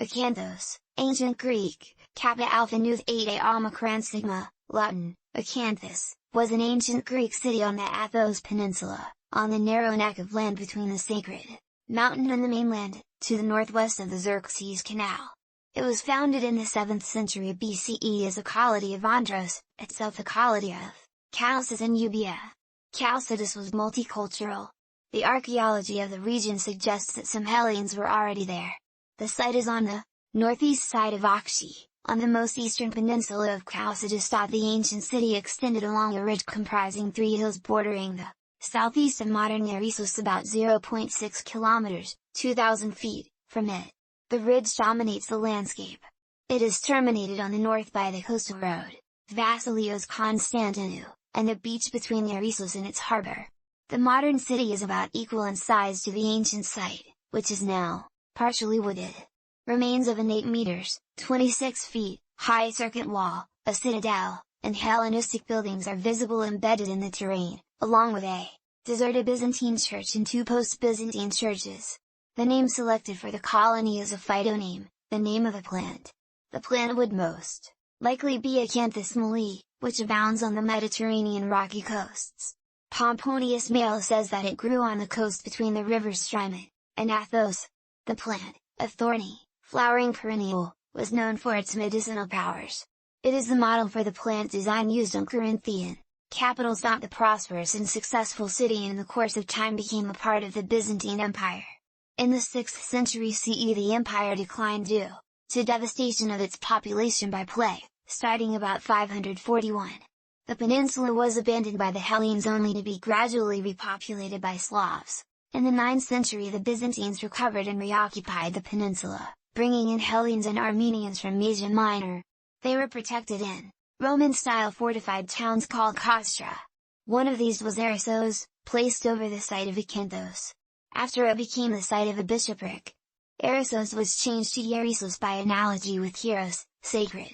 Akanthos, Ancient Greek, Kappa Alpha Nu Theta Omicron Sigma, Latin, Akanthos, was an ancient Greek city on the Athos Peninsula, on the narrow neck of land between the Sacred Mountain and the mainland, to the northwest of the Xerxes Canal. It was founded in the 7th century BCE as a colony of Andros, itself a colony of Chalcis and Euboea. Chalcidice was multicultural. The archaeology of the region suggests that some Hellenes were already there. The site is on the northeast side of Akshi, on the most eastern peninsula of Chalcidice. The ancient city extended along a ridge comprising 3 hills bordering the southeast of modern Erissos, about 0.6 kilometers, 2,000 feet, from it. The ridge dominates the landscape. It is terminated on the north by the coastal road, Vasilios Constantinou, and the beach between Erissos and its harbor. The modern city is about equal in size to the ancient site, which is now partially wooded. Remains of an 8 meters, 26 feet, high circuit wall, a citadel, and Hellenistic buildings are visible embedded in the terrain, along with a deserted Byzantine church and 2 post-Byzantine churches. The name selected for the colony is a phytoname, the name of a plant. The plant would most likely be Akanthus mallee, which abounds on the Mediterranean rocky coasts. Pomponius Mela says that it grew on the coast between the rivers Strymon and Athos. The plant, a thorny, flowering perennial, was known for its medicinal powers. It is the model for the plant design used on Corinthian capitals. The prosperous and successful city in the course of time became a part of the Byzantine Empire. In the 6th century CE the empire declined due to devastation of its population by plague, starting about 541. The peninsula was abandoned by the Hellenes only to be gradually repopulated by Slavs. In the 9th century the Byzantines recovered and reoccupied the peninsula, bringing in Hellenes and Armenians from Asia Minor. They were protected in Roman-style fortified towns called castra. One of these was Erissos, placed over the site of Akanthos. After it became the site of a bishopric, Erissos was changed to Erissos by analogy with Hieros, sacred.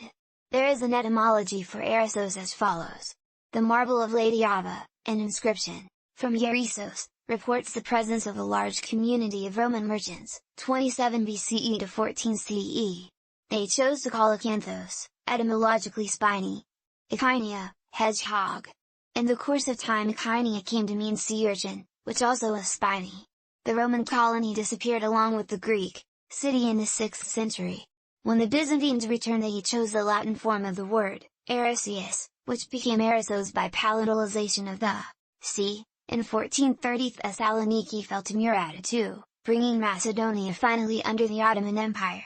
There is an etymology for Erissos as follows. The marble of Lady Ava, an inscription, from Erissos, reports the presence of a large community of Roman merchants, 27 BCE to 14 CE. They chose to call Akanthos, etymologically spiny, Echidnia, hedgehog. In the course of time Echidnia came to mean sea urchin, which also is spiny. The Roman colony disappeared along with the Greek city in the 6th century. When the Byzantines returned they chose the Latin form of the word, Erisius, which became Erissos by palatalization of the sea. In 1430 Thessaloniki fell to Murad II, bringing Macedonia finally under the Ottoman Empire.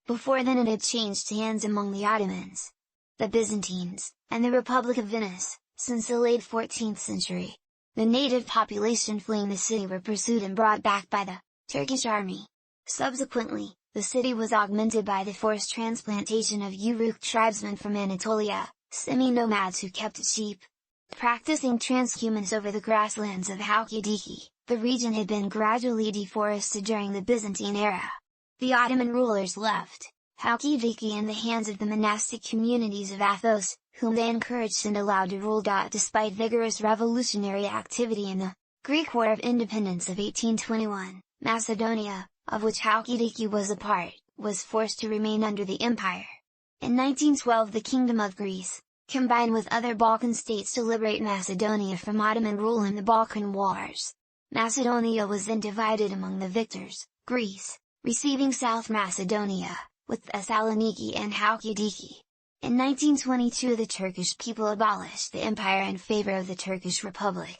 Before then it had changed hands among the Ottomans, the Byzantines, and the Republic of Venice, since the late 14th century. The native population fleeing the city were pursued and brought back by the Turkish army. Subsequently, the city was augmented by the forced transplantation of Uruk tribesmen from Anatolia, semi-nomads who kept sheep. Practicing transhumance over the grasslands of Halkidiki, the region had been gradually deforested during the Byzantine era. The Ottoman rulers left Halkidiki in the hands of the monastic communities of Athos, whom they encouraged and allowed to rule. Despite vigorous revolutionary activity in the Greek War of Independence of 1821, Macedonia, of which Halkidiki was a part, was forced to remain under the empire. In 1912 the Kingdom of Greece combined with other Balkan states to liberate Macedonia from Ottoman rule in the Balkan Wars. Macedonia was then divided among the victors, Greece, receiving South Macedonia, with Thessaloniki and Halkidiki. In 1922 the Turkish people abolished the empire in favor of the Turkish Republic.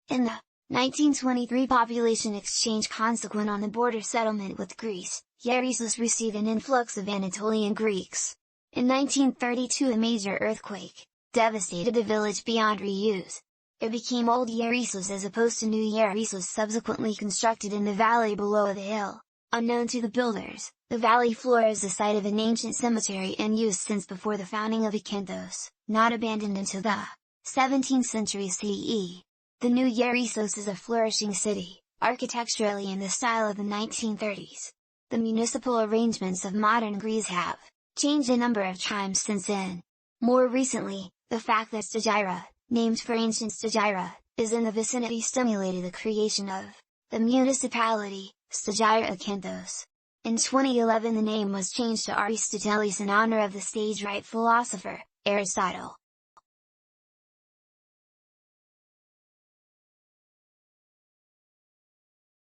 In the 1923 population exchange consequent on the border settlement with Greece, Erissos received an influx of Anatolian Greeks. In 1932 a major earthquake devastated the village beyond reuse. It became Old Erissos as opposed to New Erissos, subsequently constructed in the valley below the hill. Unknown to the builders, the valley floor is the site of an ancient cemetery in use since before the founding of Akanthos, not abandoned until the 17th century CE. The New Erissos is a flourishing city, architecturally in the style of the 1930s. The municipal arrangements of modern Greece have changed a number of times since then. More recently, the fact that Stagira, named for ancient Stagira, is in the vicinity stimulated the creation of the municipality, Stagira Akanthos. In 2011 the name was changed to Aristoteles in honor of the stage right philosopher, Aristotle.